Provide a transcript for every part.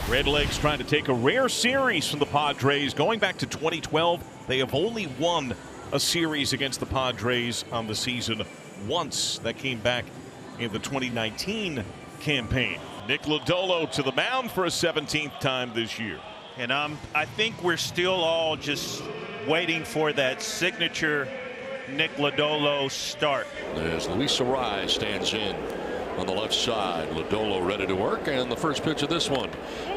Redlegs trying to take a rare series from the Padres. Going back to 2012, they have only won a series against the Padres on the season once. That came back in the 2019 campaign. Nick Lodolo to the mound for a 17th time this year. And I think we're still all just waiting for that signature Nick Lodolo start. As Luis Arraez stands in on the left side, Lodolo ready to work, and the first pitch of this one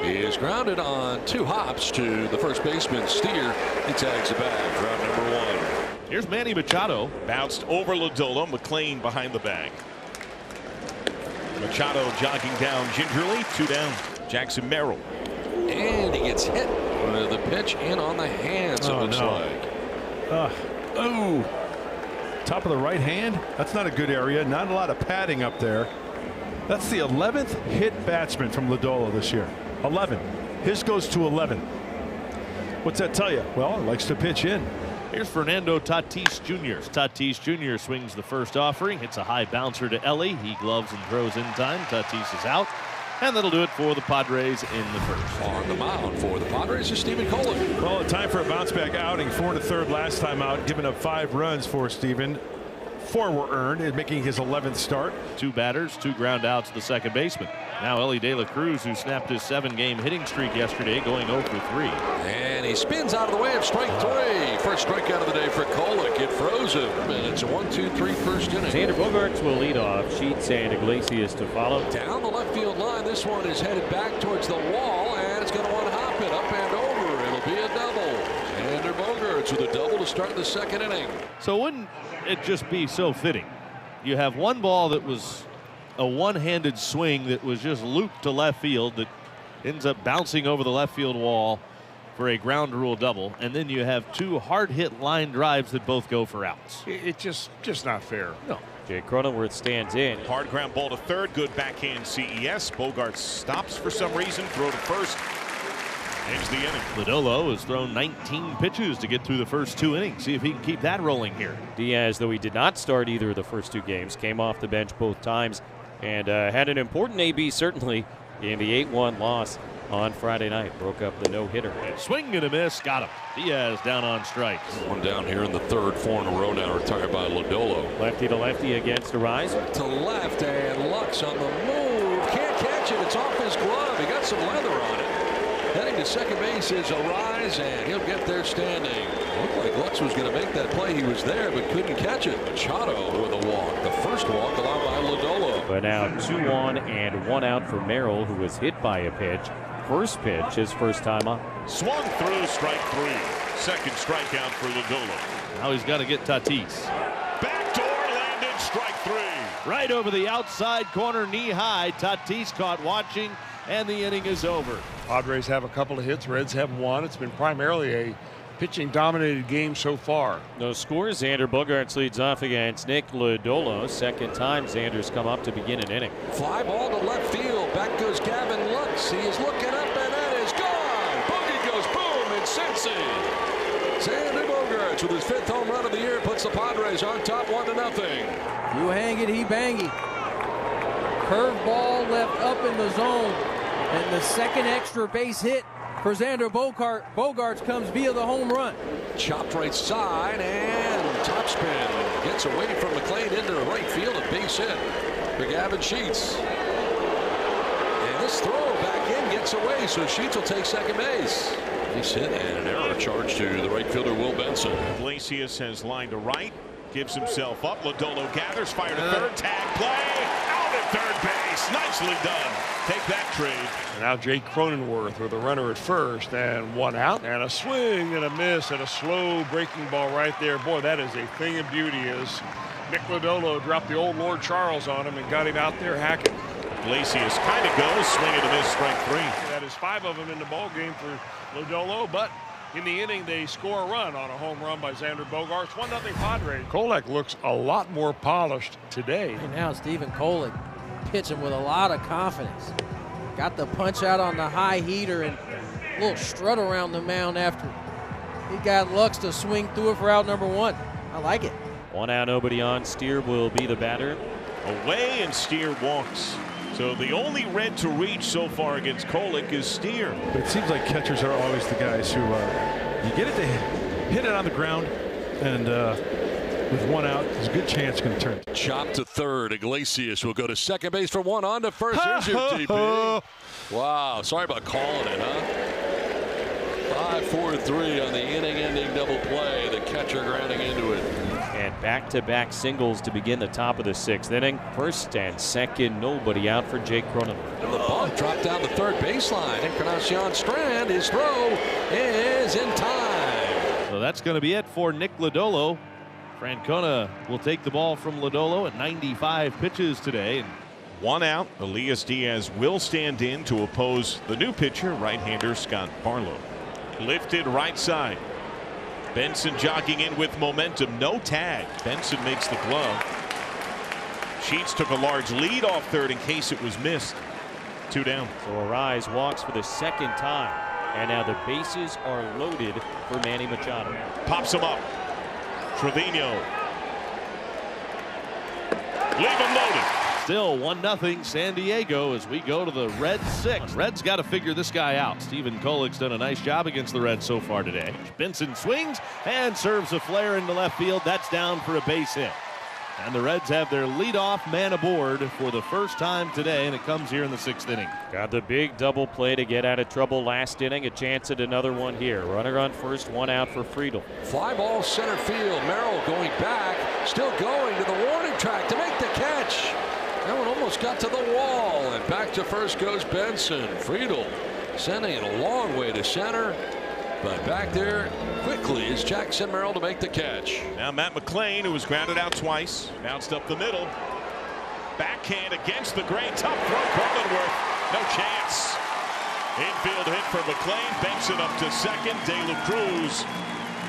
is grounded on 2 hops to the first baseman, Steer. He tags it back, round number 1. Here's Manny Machado, bounced over Lodolo. McLean behind the bag. Machado jogging down gingerly, 2 down. Jackson Merrill. And he gets hit with the pitch in on the hands, it looks like. Oh, top of the right hand. That's not a good area. Not a lot of padding up there. That's the 11th hit batsman from Lodolo this year. 11. His goes to 11. What's that tell you? Well, it likes to pitch in. Here's Fernando Tatis Jr. Tatis Jr. swings the first offering. Hits a high bouncer to Ellie. He gloves and throws in time. Tatis is out. And that'll do it for the Padres in the first. On the mound for the Padres is Stephen Kohler. Well, time for a bounce back outing. 4 1/3 last time out, giving up 5 runs for Stephen. 4 were earned, making his 11th start. 2 batters, 2 ground outs to the second baseman. Now Ellie De La Cruz, who snapped his 7-game hitting streak yesterday, going 0 for 3. And he spins out of the way of strike 3. First strikeout of the day for Kolek. It froze him, and it's a 1-2-3 first inning. Xander Bogaerts will lead off. Sheets and Iglesias to follow. Down the left field line, this one is headed back towards the wall, and it's going to one-hop it up and over. It'll be a double. Xander Bogaerts with a double to start the second inning. So wouldn't it just be so fitting? You have one ball that was a one-handed swing that was just looped to left field that ends up bouncing over the left field wall for a ground rule double, and then you have 2 hard-hit line drives that both go for outs. It's just not fair. No. Jay Cronenworth stands in. Hard ground ball to third. Good backhand CES. Bogaerts stops for some reason. Throw to first. Ends the inning. Lodolo has thrown 19 pitches to get through the first 2 innings. See if he can keep that rolling here. Diaz, though he did not start either of the first 2 games, came off the bench both times and had an important AB certainly in the 8-1 loss on Friday night. Broke up the no-hitter. Swing and a miss. Got him. Diaz down on strikes. One down here in the third, 4 in a row now, retired by Lodolo. Lefty to lefty against Arraez. To left, and Lux on the move. Can't catch it. It's off his glove. He got some leather on it. Heading to second base is Arraez, and he'll get there standing. Looked like Lux was going to make that play. He was there, but couldn't catch it. Machado with a walk. The first walk allowed by Lodolo. But now 2 on and 1 out for Merrill, who was hit by a pitch. First pitch, his first time up. Swung through, strike 3. Second strikeout for Lodolo. Now he's got to get Tatis. Backdoor landed, strike 3. Right over the outside corner, knee high. Tatis caught watching, and the inning is over. Padres have a couple of hits. Reds have 1. It's been primarily a pitching-dominated game so far. No scores. Xander Bogaerts leads off against Nick Lodolo. Second time Xander's come up to begin an inning. Fly ball to left field. Back goes Gavin Lux. He is looking up, and that is gone. Bogey goes boom in Cincy. Xander Bogaerts with his 5th home run of the year puts the Padres on top 1-0. You hang it, he bang it. Curve ball left up in the zone, and the second extra base hit for Xander Bogaerts comes via the home run. Chopped right side, and topspin gets away from McLean into the right field. A base hit for Gavin Sheets. And this throw back in gets away, so Sheets will take second base. Base hit and an error charge to the right fielder, Will Benson. Iglesias has line to right, gives himself up. Lodolo gathers, fire to third, tag play, out at third base. Nicely done. Take that trade. And now Jake Cronenworth with a runner at first, and 1 out, and a swing and a miss, and a slow breaking ball right there. Boy, that is a thing of beauty as Nick Lodolo dropped the old Lord Charles on him and got him out there hacking. Iglesias kind of goes, swing and a miss, strike 3. That is 5 of them in the ball game for Lodolo, but in the inning they score a run on a home run by Xander Bogaerts. 1-0 Padres. Kolek looks a lot more polished today. And now Stephen Kolek pitching with a lot of confidence. Got the punch out on the high heater and a little strut around the mound after he got Lux to swing through it for out number 1. I like it. 1 out, nobody on. Steer will be the batter. Away, and Steer walks So the only red to reach so far against Kolick is Steer. But it seems like catchers are always the guys who you get it to hit it on the ground, and with one out, there's a good chance it's going to turn. Chop to third. Iglesias will go to second base for one. On to first. Here's your DP. Wow. Sorry about calling it, huh? 5-4-3 on the inning-ending double play. The catcher grounding into it. And back-to-back singles to begin the top of the 6th inning. First and second, nobody out for Jake Cronenworth. The bump dropped down the third baseline. Encarnacion Strand, his throw is in time. So that's going to be it for Nick Lodolo. Francona will take the ball from Lodolo at 95 pitches today. And one out. Elias Diaz will stand in to oppose the new pitcher, right-hander Scott Barlow. Lifted right side. Benson jogging in with momentum. No tag. Benson makes the glove. Sheets took a large lead off third in case it was missed. 2 down. So Arise walks for the second time. And now the bases are loaded for Manny Machado. Pops him up. Trevino. Leave him loaded. still 1-0 San Diego as we go to the Reds 6. Reds got to figure this guy out. Stephen Kolick's done a nice job against the Reds so far today. Benson swings and serves a flare into left field. That's down for a base hit. And the Reds have their leadoff man aboard for the first time today, and it comes here in the 6th inning. Got the big double play to get out of trouble last inning. A chance at another one here. Runner on first, 1 out for Friedel. Fly ball center field. Merrill going back, still going to the warning track to make the catch. That one almost got to the wall, and back to first goes Benson. Friedel sending it a long way to center. But back there quickly is Jackson Merrill to make the catch. Now Matt McLean, who was grounded out twice, bounced up the middle. Backhand against the grain. Tough throw. Cronenworth. No chance. Infield hit for McLean. Benson up to second. De La Cruz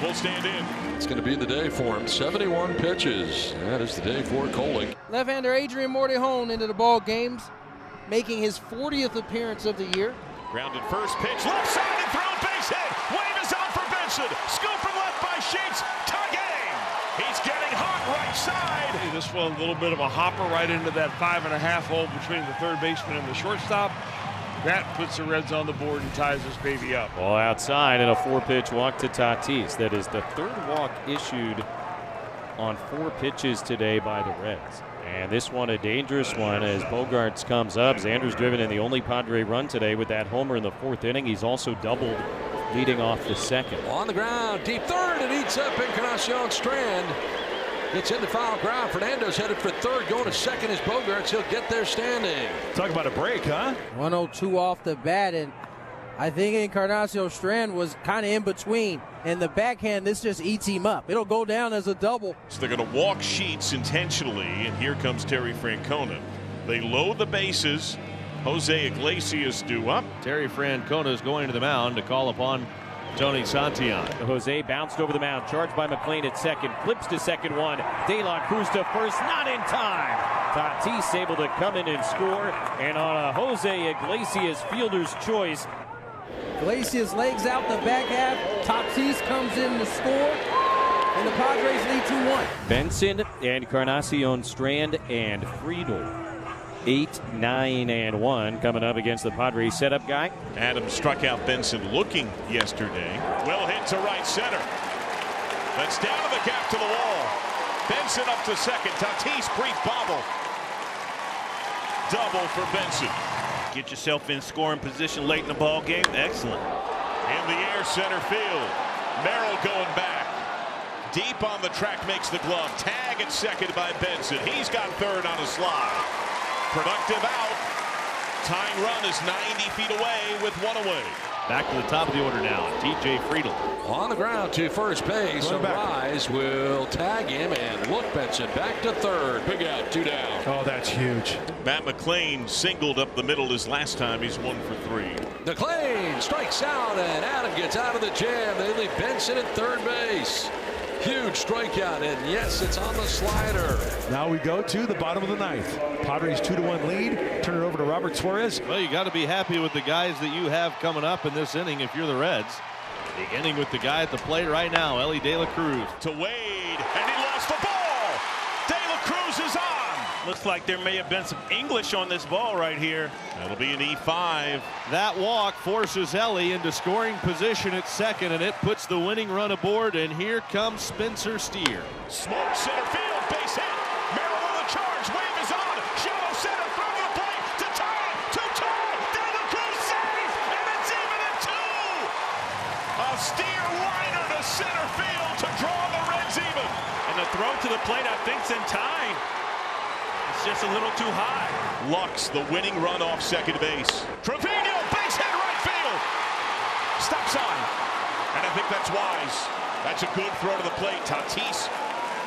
will stand in. It's going to be the day for him. 71 pitches. That is the day for Kolick. Left-hander Adrian Mortejon into the ball games, making his 40th appearance of the year. Grounded first pitch. Left side and throw. Base hit. Wave is on for Benson. Scooping left by Sheets. Tie game. He's getting hot right side. Hey, this one a little bit of a hopper right into that 5.5 hole between the third baseman and the shortstop. That puts the Reds on the board and ties this baby up. Ball outside and a 4-pitch walk to Tatis. That is the third walk issued on 4 pitches today by the Reds. And this one a dangerous one as Bogaerts comes up. Xander's driven in the only Padre run today with that homer in the 4th inning. He's also doubled leading off the 2nd. On the ground, deep third, and eats up Encarnacion Strand. Gets into foul ground. Fernando's headed for third. Going to second is Bogaerts. He'll get there standing. Talk about a break, huh? 102 off the bat, and I think Encarnacion Strand was kind of in between. And the backhand, this just eats him up. It'll go down as a double. So they're going to walk Sheets intentionally, and here comes Terry Francona. They load the bases. Jose Iglesias due up. Terry Francona is going to the mound to call upon Tony Santillan. Jose bounced over the mound, charged by McLean at second, flips to second one. De La Cruz to first, not in time. Tatis able to come in and score, and on a Jose Iglesias fielder's choice. Iglesias legs out the back half. Tatis comes in to score, and the Padres lead 2-1. Benson, Encarnacion Strand, and Friedel. 8, 9, and 1 coming up against the Padres setup guy. Adams struck out Benson looking yesterday. Will hit to right center. That's down to the gap to the wall. Benson up to second. Tatis brief bobble. Double for Benson. Get yourself in scoring position late in the ball game. Excellent. In the air center field. Merrill going back. Deep on the track makes the glove. Tag at second by Benson. He's got third on a slide. Productive out. Tying run is 90 feet away with 1 away. Back to the top of the order now, TJ Friedel. On the ground to first base. Arise will tag him, and look, Benson back to third. Big out, 2 down. Oh, that's huge. Matt McLean singled up the middle his last time. He's 1 for 3. McLean strikes out, and Adam gets out of the jam. They leave Benson at third base. Huge strikeout, and yes, it's on the slider. Now we go to the bottom of the 9th. Padres 2-1 lead. Turn it over to Robert Suarez. Well, you got to be happy with the guys that you have coming up in this inning if you're the Reds. Beginning with the guy at the plate right now, Elly De La Cruz. To Wade, and he lost the ball. De La Cruz is on. Looks like there may have been some English on this ball right here. That'll be an E5. That walk forces Ellie into scoring position at second, and it puts the winning run aboard. And here comes Spencer Steer. Smart center field, base hit. Merrill on the charge. Wave is on. Shallow center, throw to the plate. To Todd. To Todd. Down the crew, save. And it's even at 2. A Steer liner to center field to draw the Reds even. And the throw to the plate, I think's in time. It's just a little too high. Lux, the winning run off second base. Trevino, base hit right field. Stop sign. And I think that's wise. That's a good throw to the plate. Tatis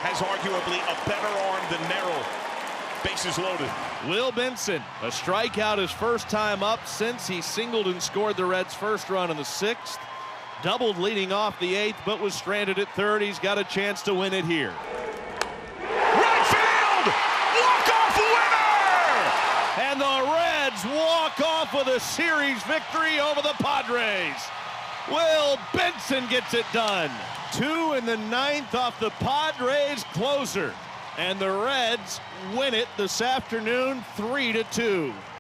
has arguably a better arm than Merrill. Bases loaded. Will Benson, a strikeout his first time up since he singled and scored the Reds' first run in the 6th. Doubled leading off the 8th, but was stranded at third. He's got a chance to win it here. Right field! Walk-off winner! And the Reds walk off with a series victory over the Padres. Will Benson gets it done. 2 in the 9th off the Padres closer. And the Reds win it this afternoon 3-2.